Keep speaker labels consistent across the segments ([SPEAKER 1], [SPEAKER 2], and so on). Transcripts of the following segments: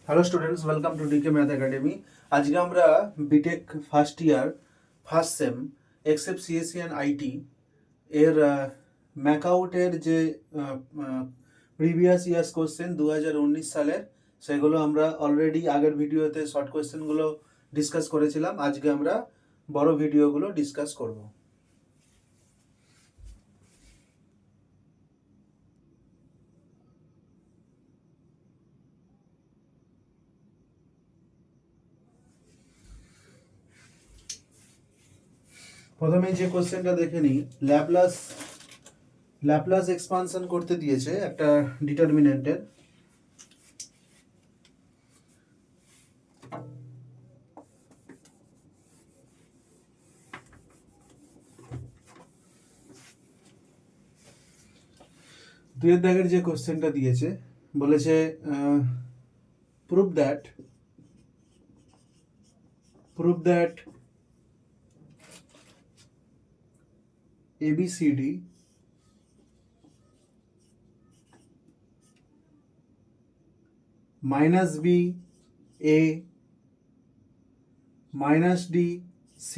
[SPEAKER 1] Hello students, welcome to DK Math Academy. আজকে আমরা BTech first year first sem except CSC and IT এর ম্যাকআউটের যে previous years question 2019 সালের, সেগুলো আমরা অলরেডি আগের ভিডিওতে শর্ট কোশ্চেনগুলো ডিসকাস করেছিলাম। আজকে আমরা বড় ভিডিওগুলো ডিসকাস করব। প্রথমে যে কোশ্চেনটা দেখে নিই, ল্যাপ্লাস এক্সপানশন করতে দিয়েছে একটা ডিটারমিনেন্টের। দুয়ের দাগের যে কোশ্চেনটা দিয়েছে, বলেছে prove that ABCD minus B A minus D C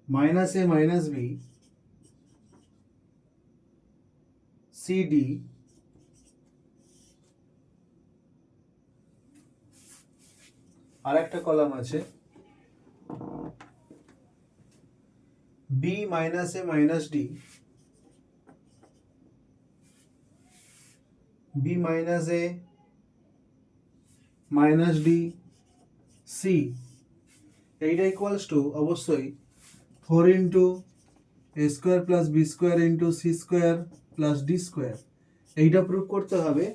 [SPEAKER 1] minus A minus B C D আর একটা কলাম আছে B minus A minus D B minus A minus D C, এইটা ইকুয়ালস টু অবশ্যই 4 into A square plus B square into C square plus D square. এইটা prove করতে হবে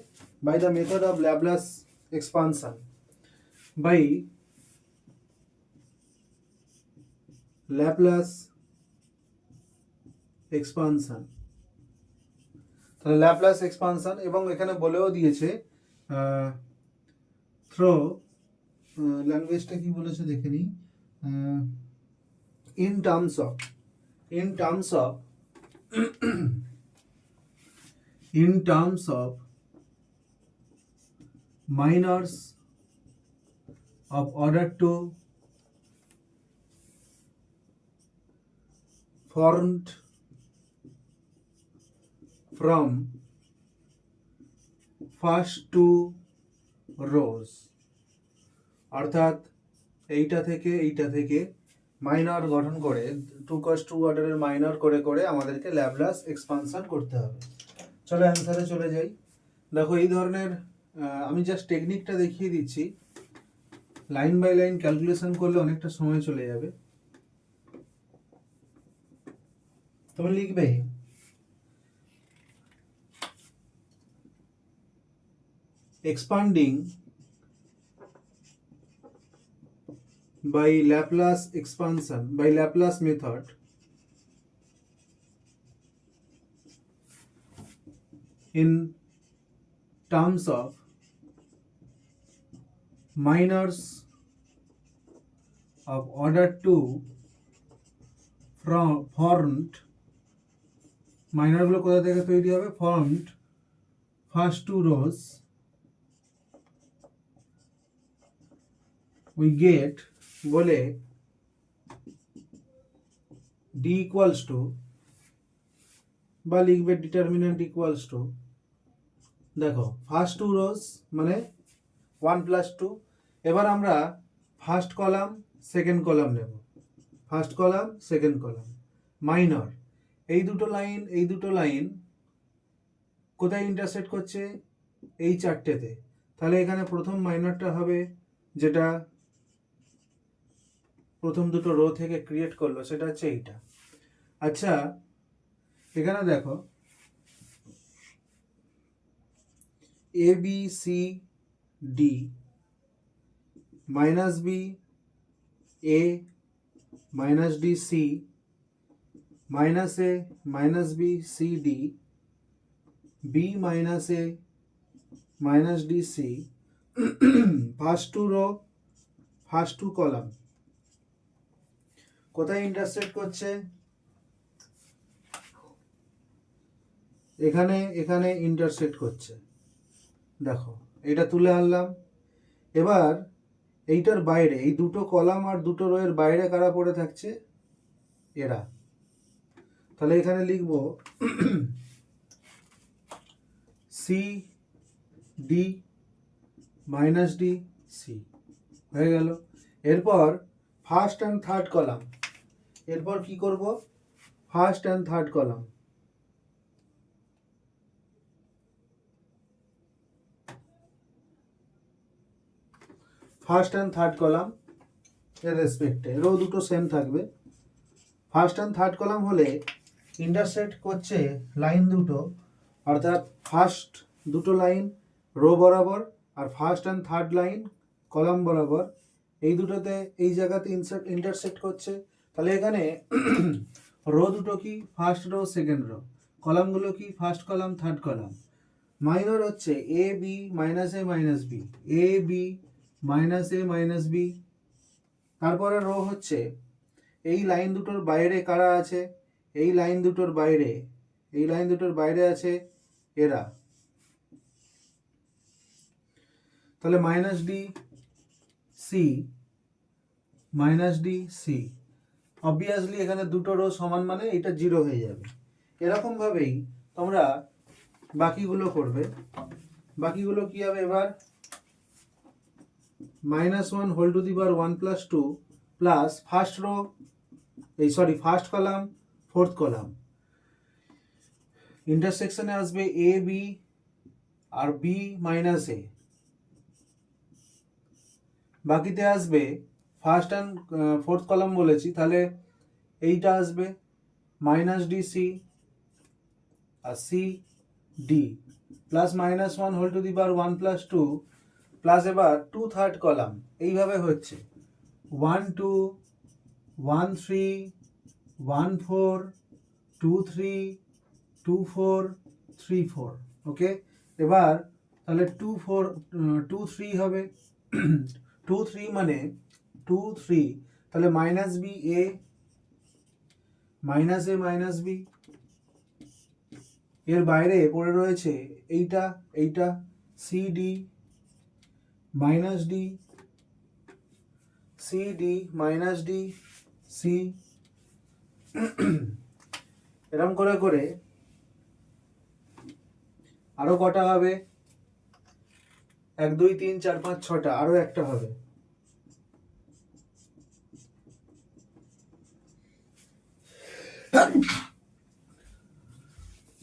[SPEAKER 1] by the method of Laplace expansion. By Laplace expansion, তাহলে Laplace expansion, এবং এখানে বলেও দিয়েছে থ্রো ল্যাঙ্গুয়েজটা কি বলেছে দেখে নিই, in terms of minors of order 2 formed from first two rows, অর্থাৎ এইটা থেকে মাইনর গঠন করে 2 অর্ডারের মাইনর করে করে আমাদেরকে ল্যাপ্লাস এক্সপানশন করতে হবে। চলো অ্যান্সারে চলে যাই। দেখো, এই ধরনের আমি জাস্ট টেকনিকটা দেখিয়ে দিচ্ছি, লাইন বাই লাইন ক্যালকুলেশন করলে অনেকটা সময় চলে যাবে। তুমি লিখবে expanding by Laplace expansion by Laplace method in terms of minors of order 2 formed, মাইনরগুলো কোথা থেকে তৈরি হবে, formed first two rows, we get বলে D equals to, বা লিখবে ডিটারমিনেন্ট ইকুয়ালস টু, দেখো ফার্স্ট টু রোজ মানে 1 প্লাস 2। এবার আমরা ফার্স্ট কলাম সেকেন্ড কলাম নেব, first column second column minor, এই দুটো লাইন কোথায় ইন্টারসেক্ট করছে, এই চারটেতে। তাহলে এখানে প্রথম মাইনরটা হবে যেটা প্রথম দুটো রো থেকে ক্রিয়েট করলো, সেটা হচ্ছে এইটা। আচ্ছা, এখানে দেখো A B C D minus B A minus D C minus A minus B C D B minus A minus D C, first two row first two column কোথায় ইন্টারসেক্ট করছে, এখানে ইন্টারসেক্ট করছে। দেখো এটা তুলে আনলাম। এবার এইটার বাইরে এই দুটো কলাম আর দুটো রো এর বাইরে কারা পড়ে থাকছে? এরা। তাহলে এখানে লিখব C D minus D C হয়ে গেল। এরপর ফার্স্ট অ্যান্ড থার্ড কলাম, এরপর কি করব? First and third column, first and third column এর রেসপেক্টে রো দুটো সেম থাকবে। ফার্স্ট অ্যান্ড থার্ড কলাম হলে ইন্টারসেক্ট করছে লাইন দুটো, অর্থাৎ ফার্স্ট দুটো লাইন রো বরাবর আর first and third line column বরাবর, এই দুটোতে এই জায়গাতে ইন্টারসেক্ট করছে। তাহলে এখানে রো দুটো কি? ফার্স্ট রো সেকেন্ড রো, কলামগুলো কি? First column third column. Minor হচ্ছে এ b minus A minus B, A b minus A minus B. তারপরে রো হচ্ছে এই লাইন দুটোর বাইরে কারা আছে? এই লাইন দুটোর বাইরে, এই লাইন দুটোর বাইরে আছে এরা। তাহলে minus D C minus D C, obviously এখানে দুটো রো সমান মানে এটা জিরো হয়ে যাবে। এরকম ভাবেই তোমরা বাকিগুলো করবে। বাকিগুলো কি হবে? এবার minus one whole to the power one plus two plus first row, এই sorry first column fourth column, ইন্টারসেকশনে আসবে এ বি আর বি মাইনাস এ, বাকিতে আসবে ফার্স্ট অ্যান্ড ফোর্থ কলাম বলেছি, তাহলে এইটা আসবে মাইনাস ডি সি আর C D plus minus one whole to the power one plus two plus এবার টু থার্ড কলাম, এইভাবে হচ্ছে 1 2 1 3 1 4 2 3 2 4 3 4। ওকে, এবার তাহলে 2 4 2 3 হবে 2 3 মানে 2 3, তাহলে minus B A minus b, এর বাইরে পড়ে রয়েছে এইটা এইটা c D minus D c D minus D c. এরকম করে করে আরো কটা হবে? 1 2 3 4 5 6টা, আরো একটা হবে।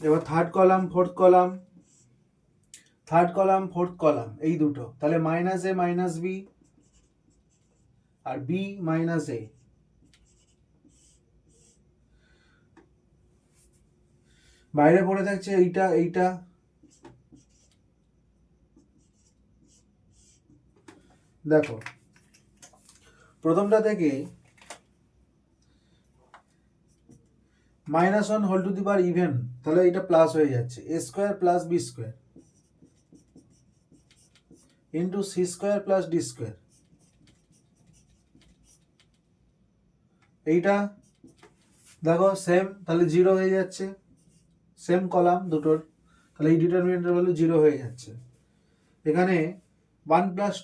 [SPEAKER 1] এবার third column fourth column, third column fourth column এই দুটো, তাহলে মাইনাস এ মাইনাস বি আর বি মাইনাস এ। বাইরে পড়ে থাকছে এইটা এইটা, দেখো প্রথমটা থেকে minus one whole to the power even, তাহলে এটা প্লাস হয়ে যাচ্ছে A square plus B square into C square plus D square. এইটা দেখো সেম, তাহলে জিরো হয়ে যাচ্ছে, সেম কলাম দুটোর, তাহলে এই ডিটারমিনেন্টের ভ্যালু জিরো হয়ে যাচ্ছে। এখানে 1 প্লাস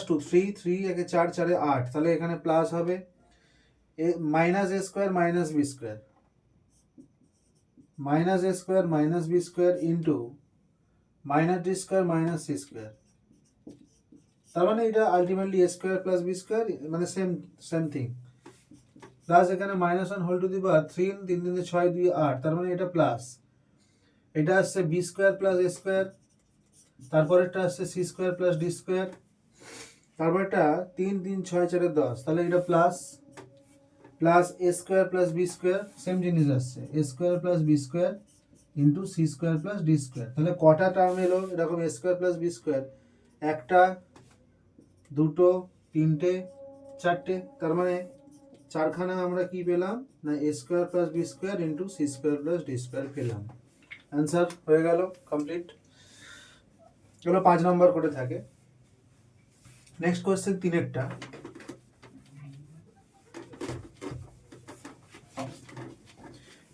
[SPEAKER 1] টু 3 3 একে 4 4 8, তাহলে এখানে প্লাস হবে minus A square minus B square minus A square minus B square into minus D square minus C square. তার মানে এটা ultimately A square plus B square, মানে সেম সেম থিং, প্লাস এখানে minus one whole to the power 3 3 3 6 2 8, তার মানে এটা plus, এটা আসছে B square plus A square, তারপরেরটা আসছে C square plus D square, তারপরটা 3 3 6 4 10, তাহলে এটা plus plus A square plus B square, same জিনিস আসছে A square plus B square into C square plus D square. তাহলে কটা টার্ম এলো এরকম A square plus B square? একটা, দুটো, তিনটে, চারটে, তার মানে চারখানা আমরা কি পেলাম না A square plus B square into C square plus D square পেলাম। অ্যান্সার হয়ে গেল কমপ্লিট। এগুলো 5 নম্বর করে থাকে। নেক্সট কোয়েশ্চেন 3-এরটা,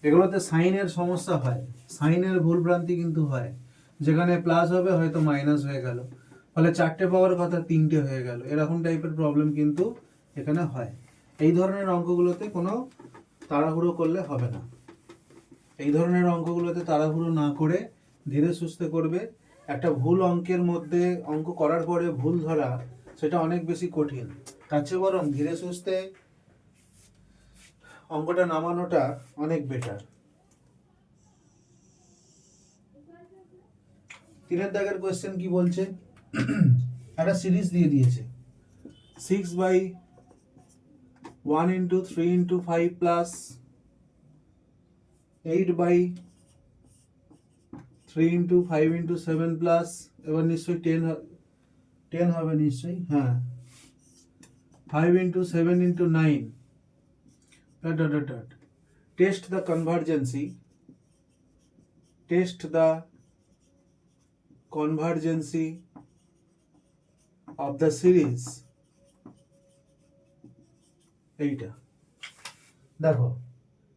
[SPEAKER 1] এগুলোতে সাইনের সমস্যা হয়, সাইনের ভুল ভ্রান্তি কিন্তু হয়, যেখানে প্লাস হবে হয়তো মাইনাস হয়ে গেল, ফলে 4টে পাওয়ার কথা 3টে হয়ে গেল, এরকম টাইপের প্রবলেম কিন্তু এখানে হয়। এই ধরনের অঙ্কগুলোতে কোনো তাড়াহুড়ো করলে হবে না। এই ধরনের অঙ্কগুলোতে তাড়াহুড়ো না করে ধীরে সুস্থে করবে। একটা ভুল অঙ্কের মধ্যে অঙ্ক করার পরে ভুল ধরা, সেটা অনেক বেশি কঠিন। তার চেয়ে বরং ধীরে সুস্থে অঙ্কটা নামানোটা অনেক বেটার। 3 দাগের কোয়েশ্চেন কি বলছে, একটা সিরিজ দিয়ে দিয়েছে 6/1 × 3 × 5 প্লাস 8/3 × 5 × 7 প্লাস, এবার নিশ্চয়ই 10 হবে নিশ্চয়ই, হ্যাঁ 5 × 7 × 9 test the convergency of the series। এইটা দেখো,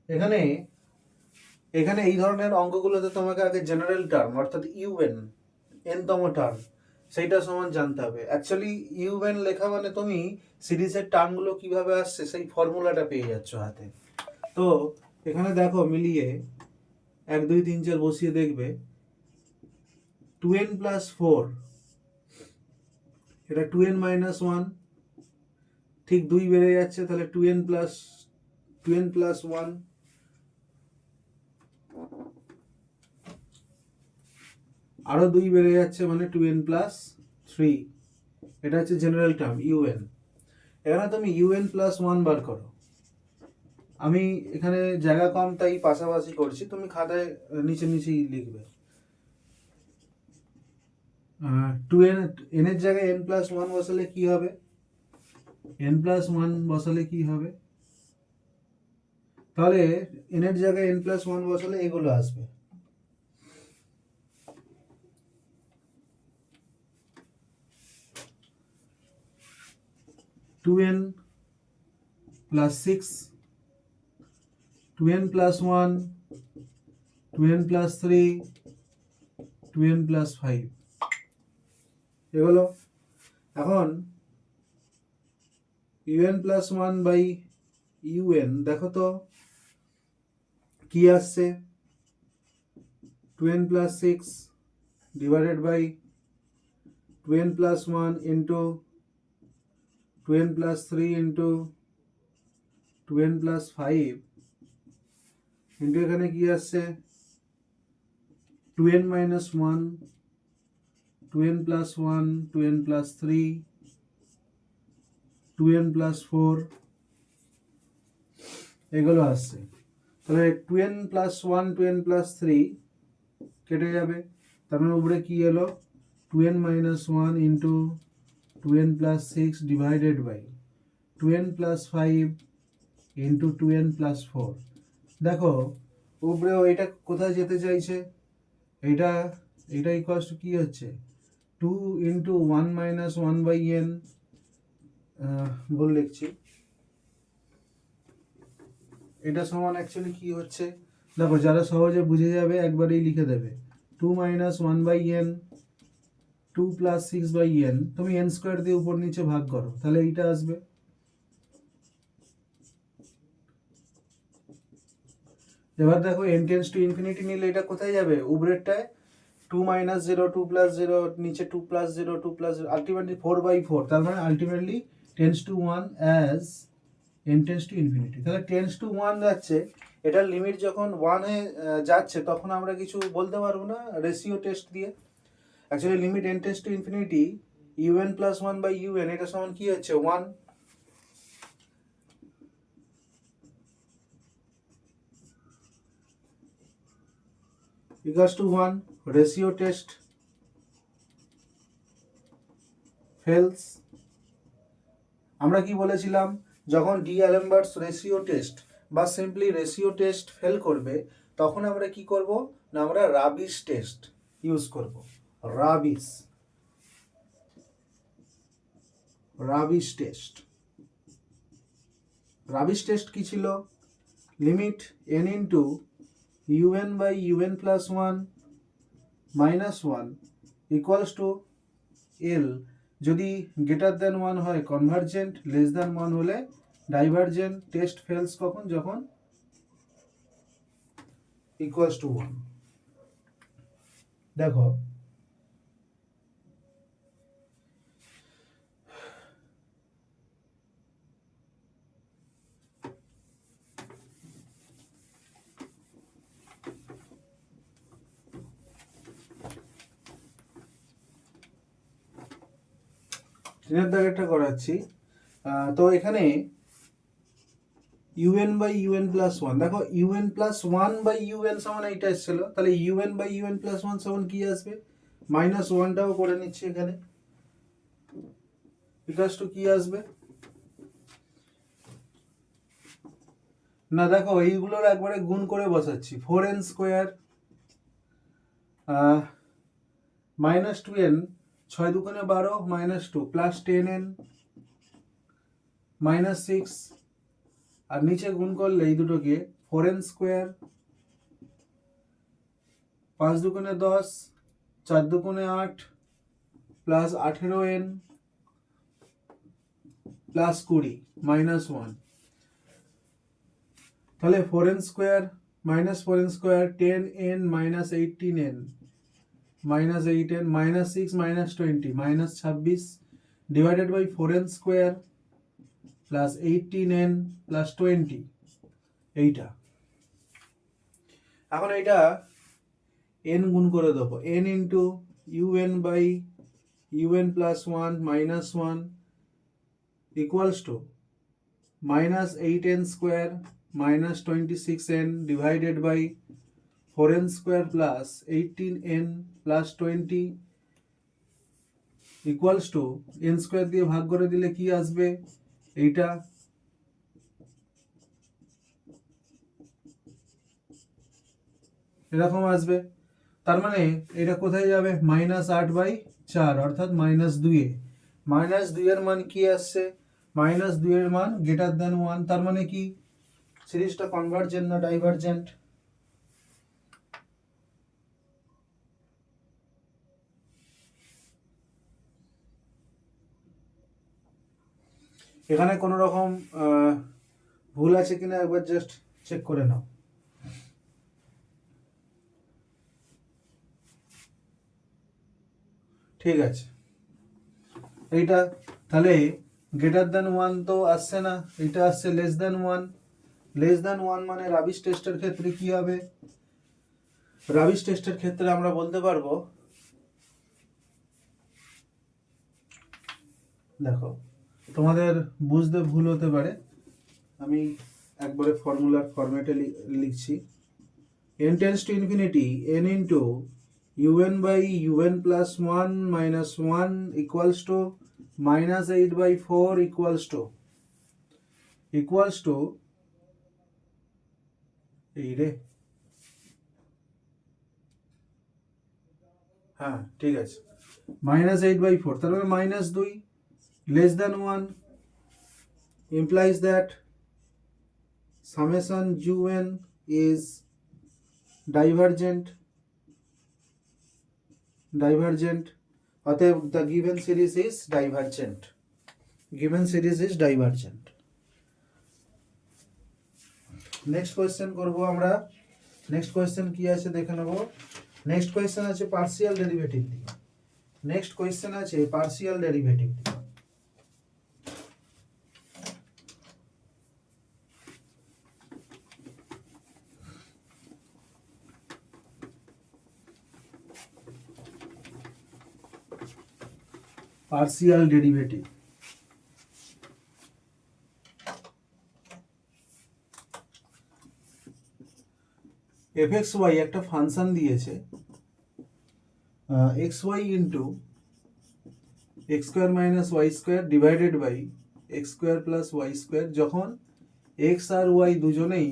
[SPEAKER 1] এখানে এই ধরনের অঙ্কগুলোতে তোমাকে আগে জেনারেল টার্ম অর্থাৎ ইউএন, এনতম টার্ম, সেইটা সমান জানতে হবে। অ্যাকচুয়ালি ইউএন লেখা মানে তুমি সিরিজের টার্মগুলো কিভাবে আসছে সেই ফর্মুলাটা পেয়ে যাচ্ছ হাতে। তো এখানে দেখো মিলিয়ে 1 2 3 4 বসিয়ে দেখবে 2n + 4, এটা 2n - 1, ঠিক 2 বেড়ে যাচ্ছে, তাহলে 2n + 1, আরো 2 বেড়ে যাচ্ছে মানে 2n + 3। এটা হচ্ছে জেনারেল টার্ম ইউএন। এখানে তুমি ইউএন + 1 বার করো। আমি এখানে জায়গা কম তাই পাশাপাশি করছি, তুমি খাতায় নিচেই লিখবে। 2n এর জায়গায় n + 1 বসালে কি হবে, n + 1 বসালে কি হবে, তাহলে n এর জায়গায় n + 1 বসালে এগুলো আসবে। (2n + 6, 2n + 1, 2n + 3, 2n + 5 এগুলো। এখন un + 1/un দেখো তো কি আসছে, 2n + 6 divided by 2n + 1 into 2n + 3 into 2n + 5 into এখানে কি আসছে 2n - 1, 2n + 1, 2n + 3, 2n + 4 এগুলো আসছে। তাহলে 2n + 1, 2n + 3 কেটে যাবে, তার মানে উপরে কি এলো 2n - 1 into 2n + 6 divided by 2n + 5 into 2n + 4। দেখো উপরে এটা কোথায় যেতে চাইছে, এটা ইকুয়ালস টু কি হচ্ছে 2 × 1 - 1/n, ভুল লিখছি, এটা সমান অ্যাকচুয়ালি কি হচ্ছে, দেখো যারা সহজে বুঝে যাবে একবারেই লিখে দেবে 2 - 1/n, 2 + 6/n, তুমি n² দিয়ে উপর নিচে ভাগ করো, তাহলে এইটা আসবে। এবার দেখো n টেন্ডস টু ইনফিনিটি নিলে এটা কোথায় যাবে, উপরেরটায় 2 - 0, 2 + 0, নিচে 2 + 0, 2 + 0, আলটিমেটলি 4/4, তার মানে ultimately tends to 1 as n tends to infinity. তাহলে টেন্ডস টু 1 যাচ্ছে, এটার লিমিট যখন 1 এ যাচ্ছে তখন আমরা কিছু বলতে পারবো না রেশিও টেস্ট দিয়ে। Actually limit n tends to infinity un + 1/un, এটা সমান কি হচ্ছে 1। equals to 1, ratio test fails. আমরা কি বলেছিলাম, যখন ডি-অ্যালেমবার্টস রেশিও টেস্ট বা সিম্পলি রেশিও টেস্ট ফেল করবে তখন আমরা কি করব না, আমরা রাবিশ টেস্ট ইউজ করব। রাবিশ টেস্ট কি ছিল, limit n into un by un plus 1 minus 1 equals to l যদি গ্রেটার দ্যান 1 হয় কনভার্জেন্ট, লেস দ্যান 1 হলে ডাইভারজেন্ট। টেস্ট ফেলস কখন? যখন ইকুয়ালস টু 1। দেখো ট্রেনের দাগেরটা করাচ্ছি। তো এখানে un বাই un প্লাস 1, দেখো un প্লাস 1 বাই un সমান এইটা এসেছিল, তাহলে un বাই un প্লাস 1 সমান কি আসবে? মাইনাস 1টাও করে নিচ্ছি এখানে, ইকুয়ালস টু কি আসবে না, দেখো এইগুলোর একবারে গুণ করে বসাচ্ছি। 4n স্কোয়ার মাইনাস 2n, 6 দুগুণে 12 মাইনাস 2 প্লাস 10n মাইনাস 6, আর নিচে গুণ করলে এই দুটোকে 4n স্কোয়ার 5 দুগুণে 10, 4 দুগুণে 8 প্লাস 18n প্লাস 20 মাইনাস 1। তাহলে 4n square minus 4n square 10n minus 18n minus 8n minus 6 minus 20 minus 26 divided by 4n square plus 18n plus 20 এইটা। এখন এইটা n গুণ করে দেবো, n into un by un plus 1 minus 1 equals to minus 8n square minus 26n divided by 4n square plus 18n plus 20 equals to n square দিয়ে ভাগ করে দিলে কি আসবে? এইটা। এরকম আসবে। তার মানে এটা কোথায় যাবে? -8/4 অর্থাৎ -2 এ। -2 এর মান কি আসছে? -2 এর মান গ্রেটার দ্যান 1। তার মানে কি সিরিজটা কনভার্জেন্ট না ডাইভারজেন্ট? এখানে কোনো রকম ভুল আছে কিনা একবার জাস্ট চেক করে নাও। ঠিক আছে, এইটা তাহলে গ্রেটার দ্যান 1 তো আসছে না, এটা আসছে লেস দ্যান 1। লেস দ্যান 1 মানে রাবিশ টেস্টের ক্ষেত্রে কি হবে? রাবিশ টেস্টের ক্ষেত্রে আমরা বলতে পারবো, দেখো তোমাদের বুঝতে ভুল হতে পারে, আমি একবারে ফর্মুলার ফরম্যাটে লিখছি। n tends to infinity n into un by un plus 1 minus 1 equals to -8/4 equals to এই রে, হ্যাঁ ঠিক আছে, -8/4, তার মানে -2 less than 1 implies that summation un is divergent অতএব the given series is divergent, next question করব আমরা। নেক্সট কোয়েশ্চেন কি আছে দেখে নেব। নেক্সট কোয়েশ্চেন আছে পার্শিয়াল ডেরিভেটিভ দিয়ে। নেক্সট কোয়েশ্চেন আছে পার্শিয়াল ডেরিভেটিভ দিয়ে। পার্শিয়াল ডেরিভেটিভ fxy একটা ফাংশন দিয়েছে xy into x square minus y square divided by x square plus y square, যখন x আর y দুজনেই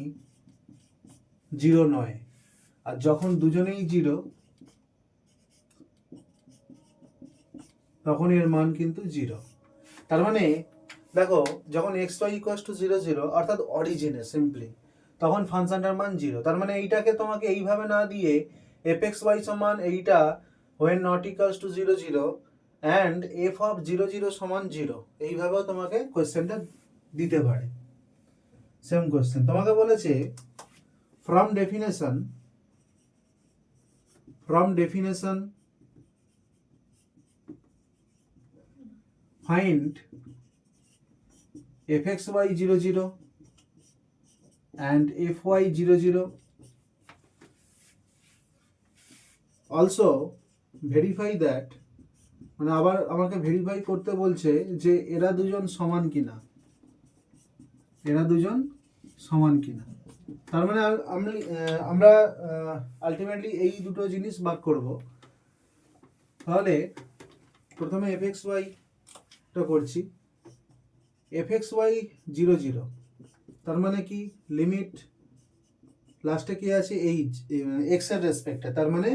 [SPEAKER 1] 0 নয়, আর যখন দুজনেই 0 তখন এর মান কিন্তু 0। তার মানে দেখো যখন xy ইকুয়ালস টু 0 0 অর্থাৎ অরিজিনে সিম্পলি, তখন ফাংশনটার মান 0। তার মানে এইটাকে তোমাকে এইভাবে না দিয়ে f(x,y) সমান এইটা when not equals to 0 0 and f of 0 0 সমান 0, এইভাবেও তোমাকে কোয়েশ্চেনটা দিতে পারে। সেম কোয়েশ্চেন তোমাকে বলেছে from definition find f(x,y) 0 0 and fy 0 0, also verify that, মানে আবার আমাকে ভেরিফাই করতে বলছে যে এরা দুজন সমান কিনা, তার মানে আমরা আলটিমেটলি এই দুটো জিনিস বাদ করব। তাহলে প্রথমে f(x,y) টা করছি, f(x,y) 0 0, তার মানে কি লিমিট লাস্টে কি আছে x এর রেসপেক্টে, তার মানে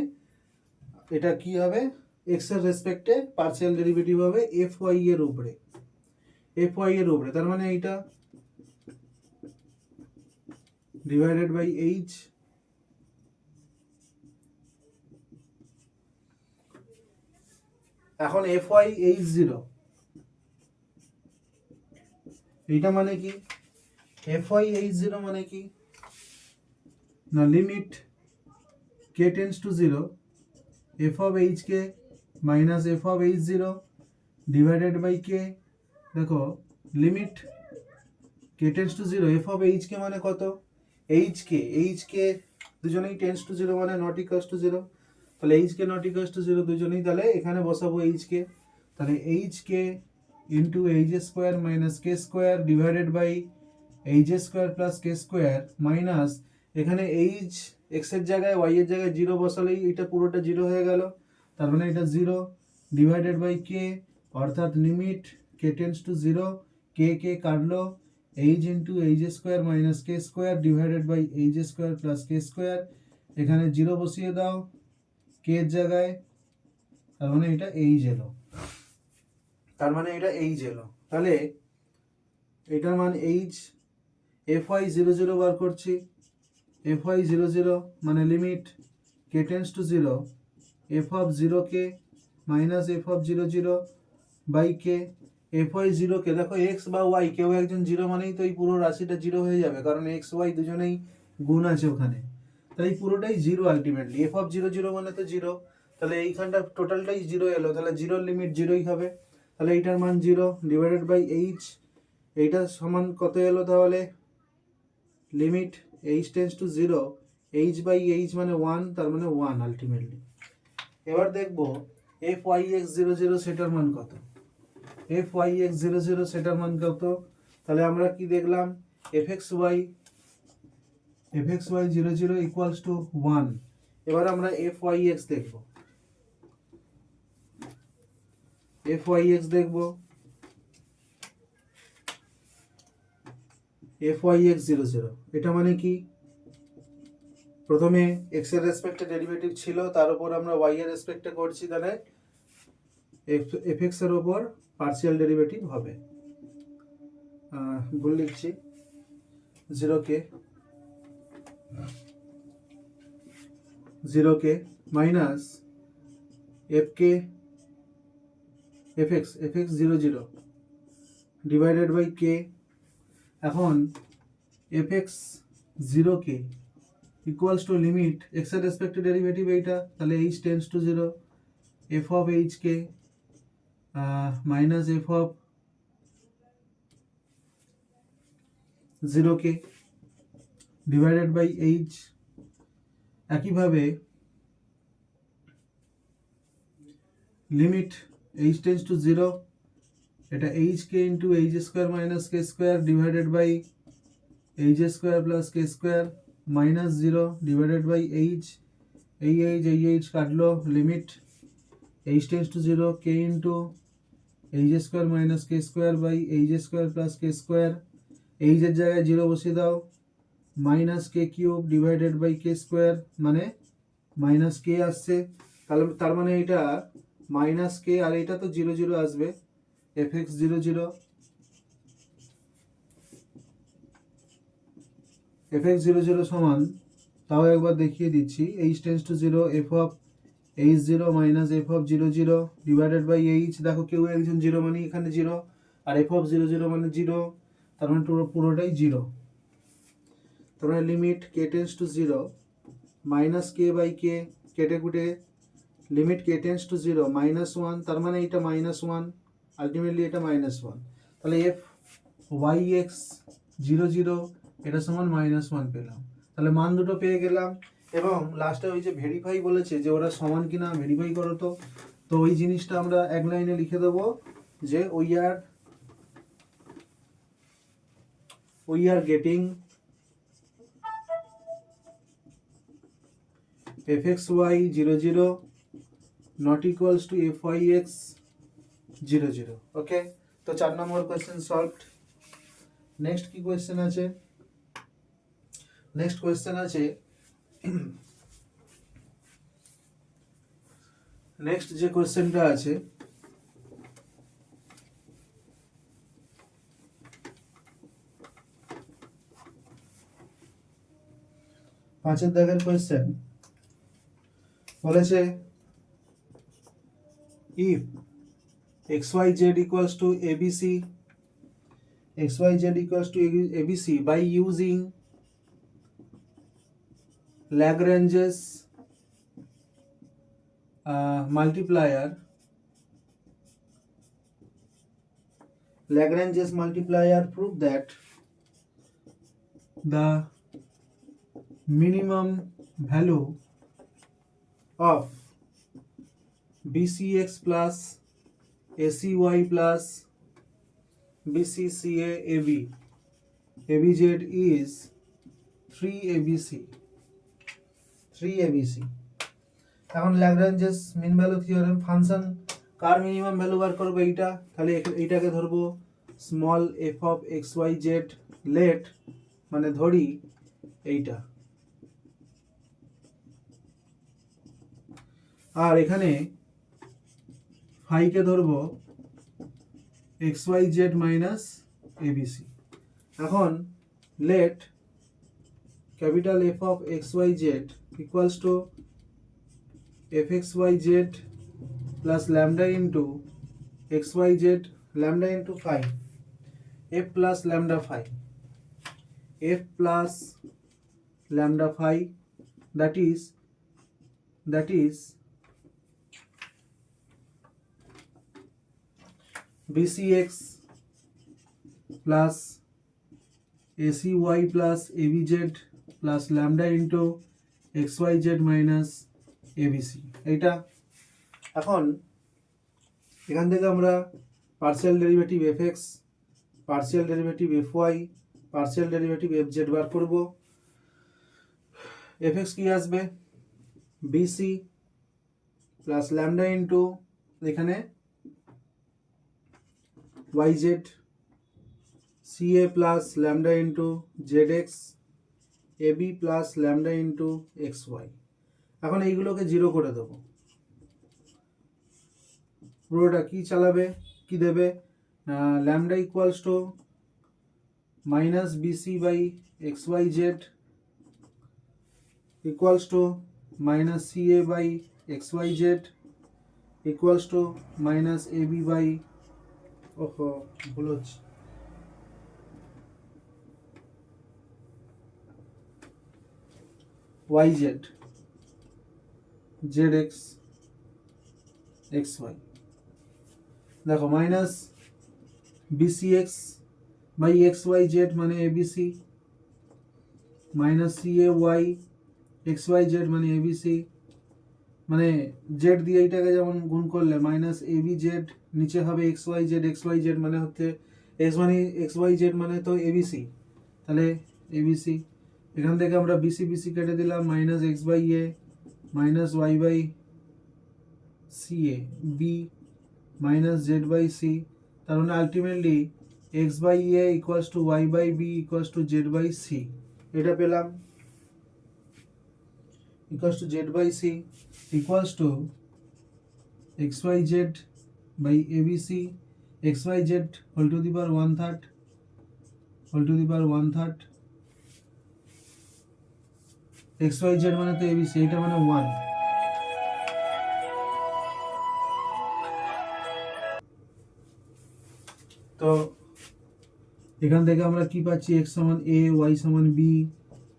[SPEAKER 1] এটা কি হবে x এর রেসপেক্টে পার্শিয়াল ডেরিভেটিভ হবে fy এর উপরে, তার মানে এইটা ডিভাইডেড বাই h। এখন fy h0, এইটা মানে কি fy h0 মানে কি না limit k tends to 0 f of hk minus f of h0 divided by k। দেখো limit k tends to 0 f of hk মানে কত hk দুজনেই টেন্ডস টু 0 মানে নট ইকুয়ালস টু 0, তাহলে hk নট ইকুয়ালস টু 0 দুজনেই, তাহলে এখানে বসাবো hk, তাহলে hk into h square minus k square divided by h square plus k square minus এখানে h x এর জায়গায় y এর জায়গায় 0 বসালেই এটা পুরোটা 0 হয়ে গেল, তার মানে এটা 0 ডিভাইডেড বাই k, অর্থাৎ limit k tends to 0 k কাটলো h into h square minus k square divided by h square plus k square, এখানে 0 বসিয়ে দাও k এর জায়গায়, তার মানে এটা h এলো, তাহলে এটার মান h। fy 0 0 বার করছি, fy 0 0 মানে limit k tends to 0 f of 0k minus f of 0 0 by k। fy 0k দেখো x বা y কেউ একজন 0 মানেই তো এই পুরো রাশিটা 0 হয়ে যাবে, কারণ x y দুজনেই গুণ আছে ওখানে, তাই পুরোটাই 0 আলটিমেটলি। f of 0 0 মানে তো 0, তাহলে এইখানটা টোটালটাই 0 এলো, তাহলে 0 লিমিট 0ই হবে, তাহলে এইটার মান 0 ডিভাইডেড বাই h, এইটা সমান কত এলো তাহলে limit h tends to 0 h by h মানে 1, তার মানে 1 আলটিমেটলি। এবার দেখবো fyx 0 0 সেটার মান কত, fyx 0 0 সেটার মান কত, তাহলে আমরা কি দেখলাম fxy 0 0 ইকুয়ালস টু 1। এবার আমরা fyx দেখব, fyx 0 0, এটা মানে কি প্রথমে x এর রেসপেক্টে ডেরিভেটিভ ছিল, তার উপর আমরা y এর রেসপেক্টে করছি, তাহলে fx এর উপর পার্শিয়াল ডেরিভেটিভ হবে, ভুল লিখছি 0k minus fx 0 0 divided by k। এখন fx 0k equals to limit x এর রেসপেক্টে ডেরিভেটিভ এইটা, তাহলে h tends to 0 f of hk minus f of 0k divided by h। একইভাবে লিমিট h টেন্ডস টু 0, এটা hk into h square minus k square divided by h square plus k square minus 0 divided by h, এই h কাটলো limit h tends to 0 k into h square minus k square by h square plus k square, h এর জায়গায় 0 বসিয়ে দাও minus k cube divided by k square, মানে minus k আসছে, তাহলে তার মানে এটা মাইনাস k আর এটা তো 0 0 আসবে, fx 0 0 fx 0 0 সমান, তাও একবার দেখিয়ে দিচ্ছি, h tends to 0 f of h0 minus f of 0 0 divided by h, দেখো কেউ একজন 0 মানে এখানে 0, আর f অফ 0 0 মানে 0, তার মানে পুরোটাই 0। তার মানে limit k tends to 0 minus k by k, কেটে কুটে limit k tends to 0 minus 1, তার মানে এটা মাইনাস 1, আলটিমেটলি এটা মাইনাস 1। তাহলে f y x 0 0 এটা সমান মাইনাস 1 পেলাম। তাহলে মান দুটো পেয়ে গেলাম, এবং লাস্টে ওই যে ভেরিফাই বলেছে যে ওরা সমান কিনা ভেরিফাই করো, তো ওই জিনিসটা আমরা এক লাইনে লিখে দেবো যে we are getting fxy 0 0 not equals to fyx 0 0। ওকে, তো 4 নম্বর কোয়েশ্চেন সলভড। নেক্সট কি কোয়েশ্চেন আছে? নেক্সট কোয়েশ্চেন আছে, নেক্সট যে কোয়েশ্চেনটা আছে পাঁচের দাগের কোয়েশ্চেন বলেছে if xyz equals to abc, xyz equals to abc by using Lagrange's multiplier, Lagrange's multiplier prove that the minimum value of bcx plus acy plus bcca ab abz is 3abc 3abc। এখন Lagrange's mean value theorem, function কার minimum value বার করবে এইটা, তাহলে এইটাকে ধরবো small F of X Y Z let, মানে ধরি এইটা, আর এখানে ফাইকে ধরবো X Y Z minus ABC. এখন let capital F of X Y Z equals to F X Y Z plus lambda into X Y Z, lambda into phi, F plus lambda phi, F plus lambda phi, that is bcx plus acy plus abz plus lambda into xyz minus abc এইটা। এখন এখান থেকে আমরা partial derivative fx, partial derivative fy, partial derivative fz বার করব। fx কি আসবে, bc plus lambda into এখানে yz, ca plus lambda into zx, ab plus lambda into xy। এখন এইগুলোকে জিরো করে দেবো, পুরোটা কি চালাবে, কি দেবে, lambda equals to minus BC by X Y Z equals to minus CA by X Y Z equals to minus AB by, ওহো ভুল হচ্ছে, Y Z Z X X Y. দেখো minus BC X by X Y Z মানে ABC, minus CA Y X Y Z মানে ABC, মানে Z দিয়ে এইটাকে যেমন গুণ করলে মাইনাস এবি জেড, নিচে হবে এক্স ওয়াই জেড মানে হচ্ছে এক্স মানে এক্স ওয়াই জেড মানে তো এবিসি, তাহলে এবিসি। এখান থেকে আমরা বিসি বিসি কেটে দিলাম, minus x by a minus y by c a b minus z by c, তার মানে ultimately x by a equals to y by b equals to z by c, এটা পেলাম, equals to z by c equals to x Y z by abc, x Y Z whole to the power 1/3 whole to the power 1/3 x Y Z মানে তো ABC, এটা মানে 1। তো এখান থেকে আমরা কি পাচ্ছি, এক্স সমান এ, ওয়াই সমান বি,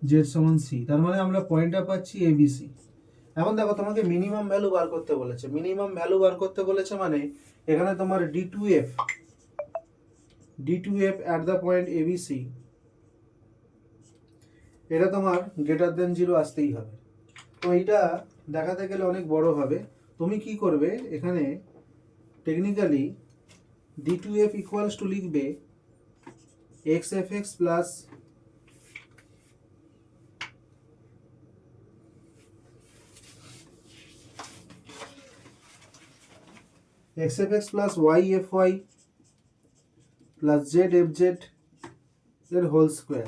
[SPEAKER 1] জেড সমান সি, তার মানে আমরা পয়েন্টটা পাচ্ছি এবিসি। এখন দেখো তোমাকে মিনিমাম ভ্যালু বার করতে বলেছে, মিনিমাম ভ্যালু বার করতে বলেছে মানে এখানে তোমার d2f at the point ABC, এটা তোমার গ্রেটার দেন 0 আসতেই হবে। তো এইটা দেখাতে গেলে অনেক বড় হবে। তুমি কি করবে এখানে টেকনিক্যালি d2f ইকুয়ালস টু লিখবে xfx plus xfx plus yfy plus zfz এর whole square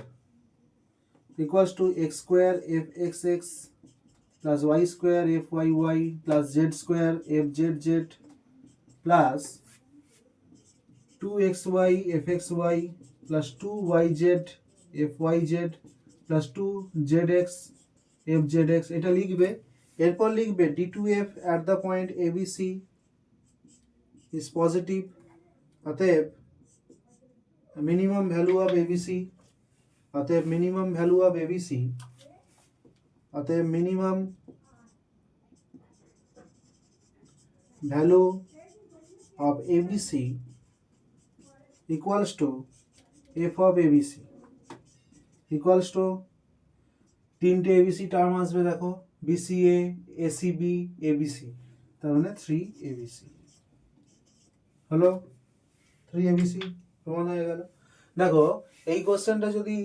[SPEAKER 1] equals to x square fxx plus y square fyy plus z square fzz plus 2xy fxy plus 2yz fyz plus 2zx fzx, এটা লিখবে। এরপর লিখবে d2f at the point abc is positive, অতএব minimum value of ABC, অতএব minimum value of ABC, অতএব minimum value of ABC equals to F of ABC equals to তিনটে ABC term আসবে, দেখো বিসিএ, এসিবি, এবিসি, তার মানে 3 ABC হলো, 3 ABC প্রমাণ হয়ে গেল। দেখো এই কোশ্চেনটা যদি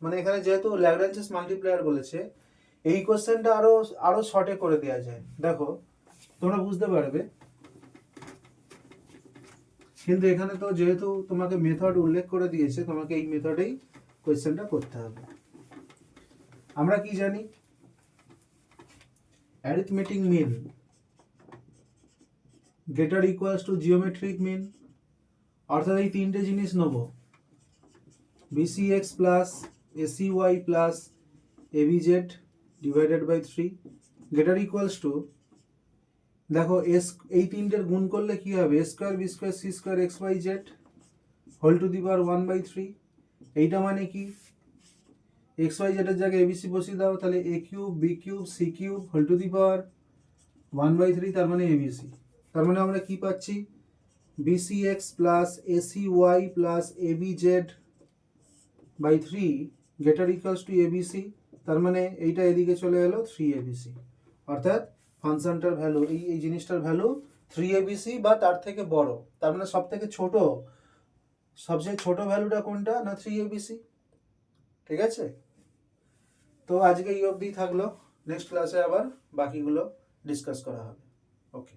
[SPEAKER 1] মানে এখানে যেহেতু ল্যাগ্রাঞ্জেস মাল্টিপ্লায়ার বলেছে, এই কোশ্চেনটা আরো শর্টে করে দেওয়া যায়, দেখো তোমরা বুঝতে পারবে। কিন্তু এখানে তো যেহেতু তোমাকে মেথড উল্লেখ করে দিয়েছে, তোমাকে এই মেথডেই কোশ্চেনটা করতে হবে। আমরা কি জানি, arithmetic mean greater equals to geometric mean, অর্থাৎ এই তিনটে জিনিস নেব, BCX plus ACY plus ABZ divided by 3 greater equals to, দেখো এস, এই তিনটের গুণ করলে কি হবে, A square B square C square X Y Z whole to the power 1/3। এইটা মানে কি, এক্স ওয়াই জেডের জায়গায় এবিসি বসিয়ে দাও, তাহলে A cube B cube C cube whole to the power 1/3, তার মানে এবিসি। তার মানে আমরা কি পাচ্ছি, BCX plus ACY plus ABZ by 3 greater equals to ABC, তার মানে এইটা এদিকে চলে এলো 3 এবিসি, অর্থাৎ ফাংশনটার ভ্যালু, এই জিনিসটার ভ্যালু 3 এবিসি বা তার থেকে বড়। তার মানে সব থেকে ছোট, সবচেয়ে ছোট ভ্যালুটা কোনটা না 3 এবিসি। ঠিক আছে, তো আজকে এই অবধি থাকলো, নেক্সট ক্লাসে আবার বাকিগুলো ডিসকাস করা হবে। ওকে।